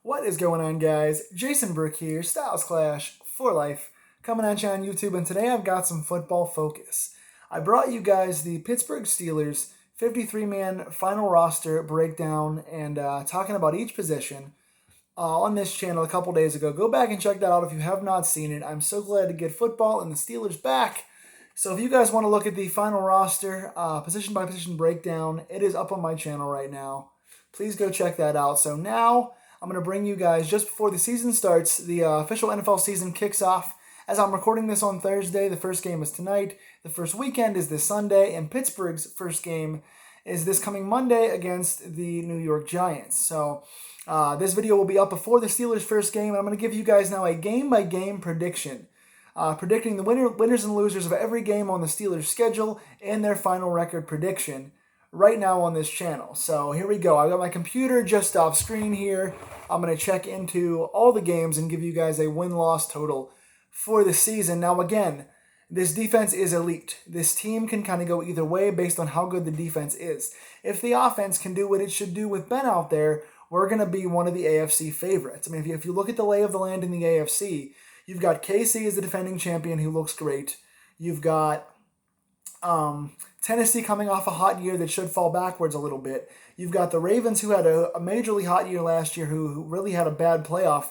What is going on, guys? Jason Brook here, Styles Clash for Life, coming at you on YouTube, and today I've got some football focus. I brought you guys the Pittsburgh Steelers 53-man final roster breakdown and talking about each position on this channel a couple days ago. Go back and check that out if you have not seen it. I'm so glad to get football and the Steelers back. So if you guys want to look at the final roster, position-by-position breakdown, it is up on my channel right now. Please go check that out. So now I'm going to bring you guys, just before the season starts, the official NFL season kicks off. As I'm recording this on Thursday, the first game is tonight. The first weekend is this Sunday, and Pittsburgh's first game is this coming Monday against the New York Giants. So this video will be up before the Steelers' first game, and I'm going to give you guys now a game-by-game prediction. Predicting the winners and losers of every game on the Steelers' schedule and their final record prediction right now on this channel. So here we go. I've got my computer just off screen here. I'm going to check into all the games and give you guys a win-loss total for the season. Now again, this defense is elite. This team can kind of go either way based on how good the defense is. If the offense can do what it should do with Ben out there, we're going to be one of the AFC favorites. I mean, if you look at the lay of the land in the AFC, you've got KC as the defending champion who looks great. You've got Tennessee coming off a hot year that should fall backwards a little bit. You've got the Ravens who had a majorly hot year last year who really had a bad playoff,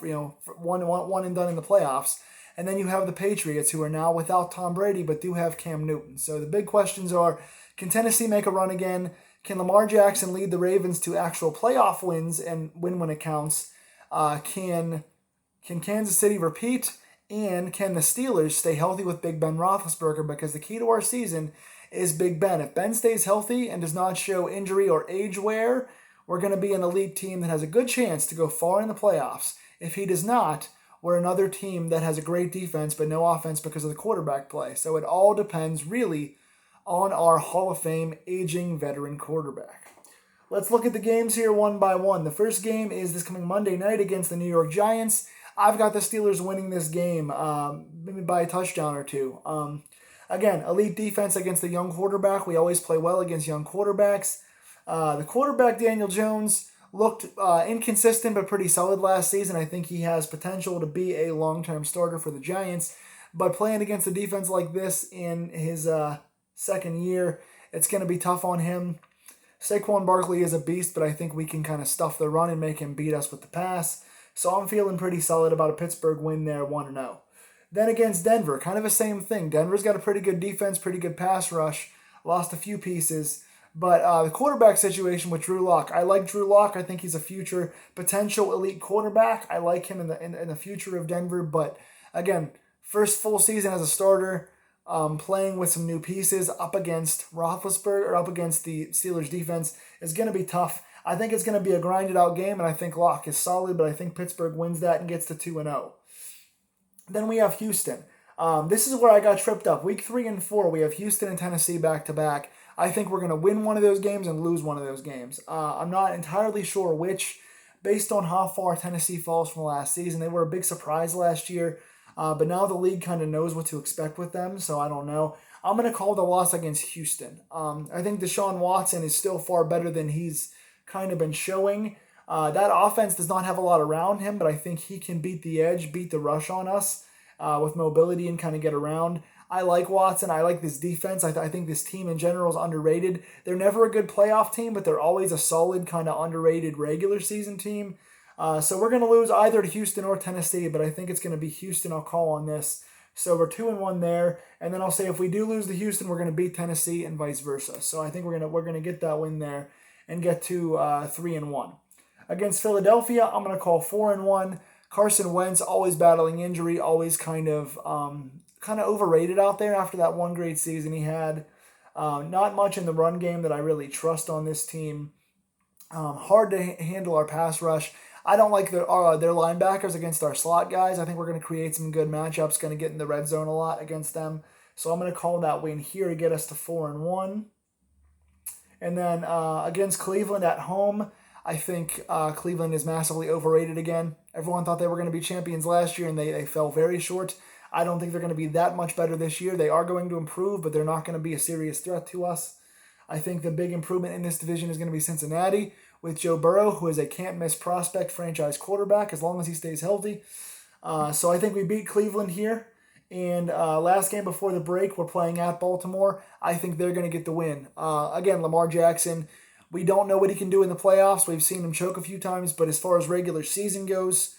one and done in the playoffs. And then you have the Patriots who are now without Tom Brady but do have Cam Newton. So the big questions are, can Tennessee make a run again? Can Lamar Jackson lead the Ravens to actual playoff wins and win when it counts? Can Kansas City repeat? And can the Steelers stay healthy with Big Ben Roethlisberger? Because the key to our season is Big Ben. If Ben stays healthy and does not show injury or age wear, we're going to be an elite team that has a good chance to go far in the playoffs. If he does not, we're another team that has a great defense but no offense because of the quarterback play. So it all depends really on our Hall of Fame aging veteran quarterback. Let's look at the games here one by one. The first game is this coming Monday night against the New York Giants. I've got the Steelers winning this game, maybe by a touchdown or two. Again, elite defense against the young quarterback. We always play well against young quarterbacks. The quarterback, Daniel Jones, looked inconsistent but pretty solid last season. I think he has potential to be a long-term starter for the Giants. But playing against a defense like this in his second year, it's going to be tough on him. Saquon Barkley is a beast, but I think we can kind of stuff the run and make him beat us with the pass. So I'm feeling pretty solid about a Pittsburgh win there, 1-0. Then against Denver, kind of the same thing. Denver's got a pretty good defense, pretty good pass rush. Lost a few pieces. But the quarterback situation with Drew Lock, I like Drew Lock. I think he's a future potential elite quarterback. I like him in the future of Denver. But again, first full season as a starter, playing with some new pieces up against Roethlisberger, or up against the Steelers defense, is going to be tough. I think it's going to be a grinded out game, and I think Locke is solid, but I think Pittsburgh wins that and gets to 2-0. Then we have Houston. This is where I got tripped up. Week 3 and 4, we have Houston and Tennessee back-to-back. I think we're going to win one of those games and lose one of those games. I'm not entirely sure which, based on how far Tennessee falls from last season. They were a big surprise last year, but now the league kind of knows what to expect with them, so I don't know. I'm going to call the loss against Houston. I think Deshaun Watson is still far better than he's kind of been showing. That offense does not have a lot around him, but I think he can beat the edge, beat the rush on us with mobility and kind of get around. I like Watson. I like this defense. I think this team in general is underrated. They're never a good playoff team, but they're always a solid kind of underrated regular season team. So we're going to lose either to Houston or Tennessee, but I think it's going to be Houston I'll call on this. So we're 2-1 there, and then I'll say if we do lose to Houston, we're going to beat Tennessee and vice versa. So I think we're going to get that win there and get to 3-1. Against Philadelphia, I'm going to call 4-1. Carson Wentz always battling injury, always kind of overrated out there after that one great season he had. Not much in the run game that I really trust on this team. Hard to handle our pass rush. I don't like their linebackers against our slot guys. I think we're going to create some good matchups, going to get in the red zone a lot against them. So I'm going to call that win here to get us to 4-1. And then against Cleveland at home, I think Cleveland is massively overrated again. Everyone thought they were going to be champions last year, and they fell very short. I don't think they're going to be that much better this year. They are going to improve, but they're not going to be a serious threat to us. I think the big improvement in this division is going to be Cincinnati, with Joe Burrow, who is a can't-miss prospect franchise quarterback as long as he stays healthy. So I think we beat Cleveland here. And last game before the break, we're playing at Baltimore. I think they're going to get the win. Again, Lamar Jackson, we don't know what he can do in the playoffs. We've seen him choke a few times, but as far as regular season goes,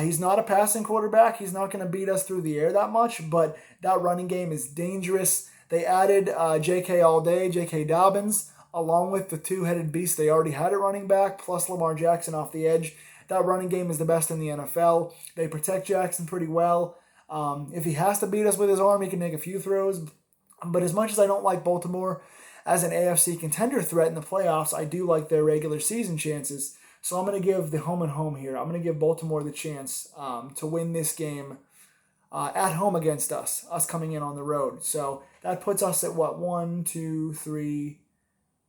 he's not a passing quarterback. He's not going to beat us through the air that much, but that running game is dangerous. They added J.K. All-Day, J.K. Dobbins, along with the two-headed beast they already had at running back, plus Lamar Jackson off the edge. That running game is the best in the NFL. They protect Jackson pretty well. If he has to beat us with his arm, he can make a few throws. But as much as I don't like Baltimore as an AFC contender threat in the playoffs, I do like their regular season chances. So I'm going to give the home and home here. I'm going to give Baltimore the chance to win this game at home against us coming in on the road. So that puts us at what? 1, 2, 3,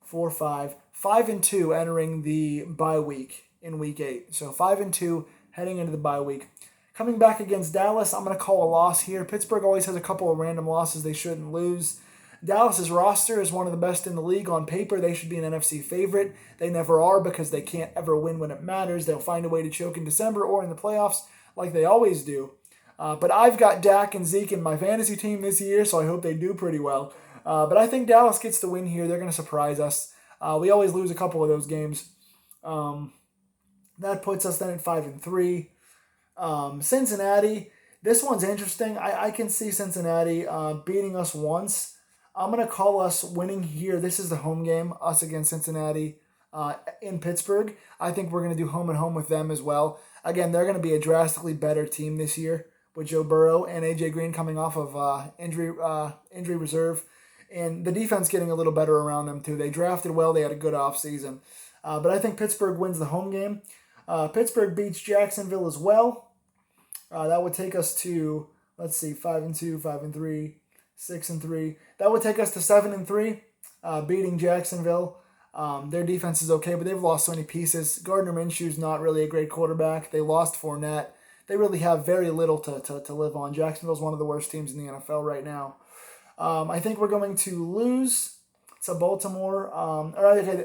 4, 5. 5-2 entering the bye week in week 8. So 5-2 heading into the bye week. Coming back against Dallas, I'm going to call a loss here. Pittsburgh always has a couple of random losses they shouldn't lose. Dallas's roster is one of the best in the league on paper. They should be an NFC favorite. They never are because they can't ever win when it matters. They'll find a way to choke in December or in the playoffs like they always do. But I've got Dak and Zeke in my fantasy team this year, so I hope they do pretty well. But I think Dallas gets the win here. They're going to surprise us. We always lose a couple of those games. That puts us then at 5-3. Cincinnati, this one's interesting. I can see Cincinnati beating us once. I'm going to call us winning here. This is the home game, us against Cincinnati in Pittsburgh. I think we're going to do home and home with them as well. Again, they're going to be a drastically better team this year with Joe Burrow and A.J. Green coming off of injury reserve. And the defense getting a little better around them too. They drafted well. They had a good offseason. But I think Pittsburgh wins the home game. Pittsburgh beats Jacksonville as well. That would take us to, 5-2, 5-3, 6-3. That would take us to 7-3, beating Jacksonville. Their defense is okay, but they've lost so many pieces. Gardner Minshew's not really a great quarterback. They lost Fournette. They really have very little to live on. Jacksonville's one of the worst teams in the NFL right now. I think we're going to lose to Baltimore.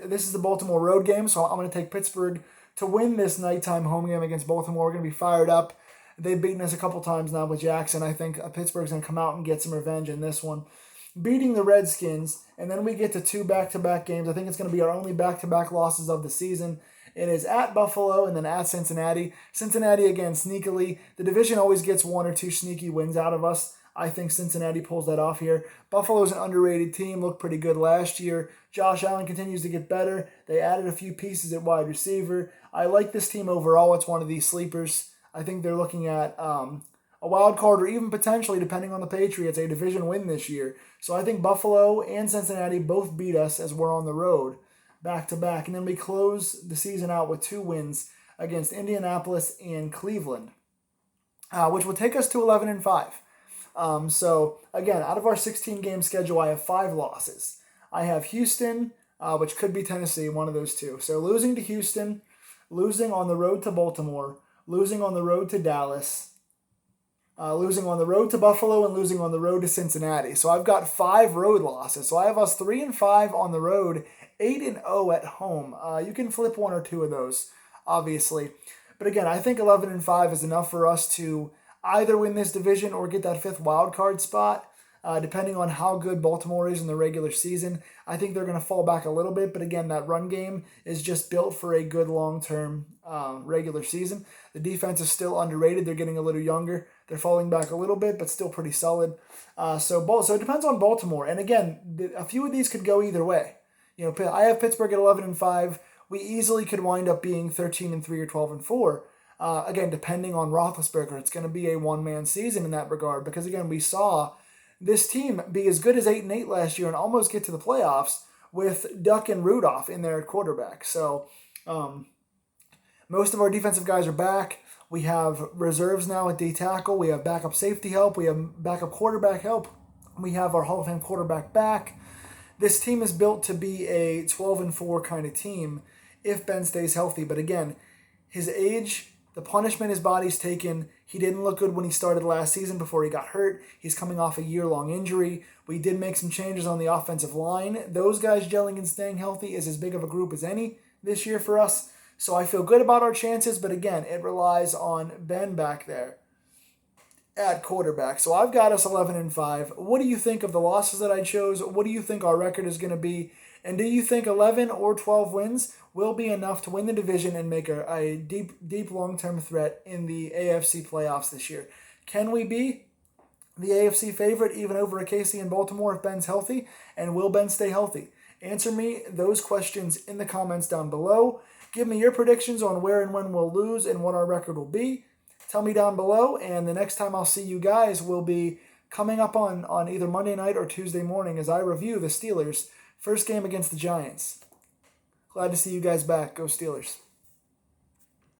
This is the Baltimore road game, so I'm going to take Pittsburgh to win this nighttime home game against Baltimore. We're going to be fired up. They've beaten us a couple times now with Jackson. I think Pittsburgh's going to come out and get some revenge in this one. Beating the Redskins, and then we get to 2 back-to-back games. I think it's going to be our only back-to-back losses of the season. It is at Buffalo and then at Cincinnati. Cincinnati, again, sneakily. The division always gets 1 or 2 sneaky wins out of us. I think Cincinnati pulls that off here. Buffalo's an underrated team, looked pretty good last year. Josh Allen continues to get better. They added a few pieces at wide receiver. I like this team overall. It's one of these sleepers. I think they're looking at a wild card or even potentially, depending on the Patriots, a division win this year. So I think Buffalo and Cincinnati both beat us as we're on the road back-to-back. And then we close the season out with 2 wins against Indianapolis and Cleveland, which will take us to 11-5. So, again, out of our 16-game schedule, I have 5 losses. I have Houston, which could be Tennessee, one of those two. So losing to Houston, losing on the road to Baltimore, losing on the road to Dallas, losing on the road to Buffalo, and losing on the road to Cincinnati. So I've got 5 road losses. So I have us 3-5 on the road, 8-0 at home. You can flip 1 or 2 of those, obviously. But again, I think 11-5 is enough for us to either win this division or get that 5th wild card spot, depending on how good Baltimore is in the regular season. I think they're going to fall back a little bit, but again, that run game is just built for a good long-term regular season. The defense is still underrated. They're getting a little younger. They're falling back a little bit, but still pretty solid. So it depends on Baltimore. And again, a few of these could go either way. You know, I have Pittsburgh at 11-5. We easily could wind up being 13-3 or 12-4. Again, depending on Roethlisberger, it's going to be a one-man season in that regard. Because again, we saw this team be as good as 8-8 last year and almost get to the playoffs with Duck and Rudolph in their quarterback. So most of our defensive guys are back. We have reserves now at D tackle. We have backup safety help. We have backup quarterback help. We have our Hall of Fame quarterback back. This team is built to be a 12-4 kind of team if Ben stays healthy. But again, his age, the punishment his body's taken, he didn't look good when he started last season before he got hurt. He's coming off a year-long injury. We did make some changes on the offensive line. Those guys gelling and staying healthy is as big of a group as any. this year for us. So I feel good about our chances, but again, it relies on Ben back there at quarterback. So I've got us 11-5. What do you think of the losses that I chose? What do you think our record is going to be? And do you think 11 or 12 wins will be enough to win the division and make a deep long-term threat in the AFC playoffs this year? Can we be the AFC favorite even over a KC in Baltimore if Ben's healthy? And will Ben stay healthy? Answer me those questions in the comments down below. Give me your predictions on where and when we'll lose and what our record will be. Tell me down below, and the next time I'll see you guys will be coming up on either Monday night or Tuesday morning as I review the Steelers' first game against the Giants. Glad to see you guys back. Go Steelers.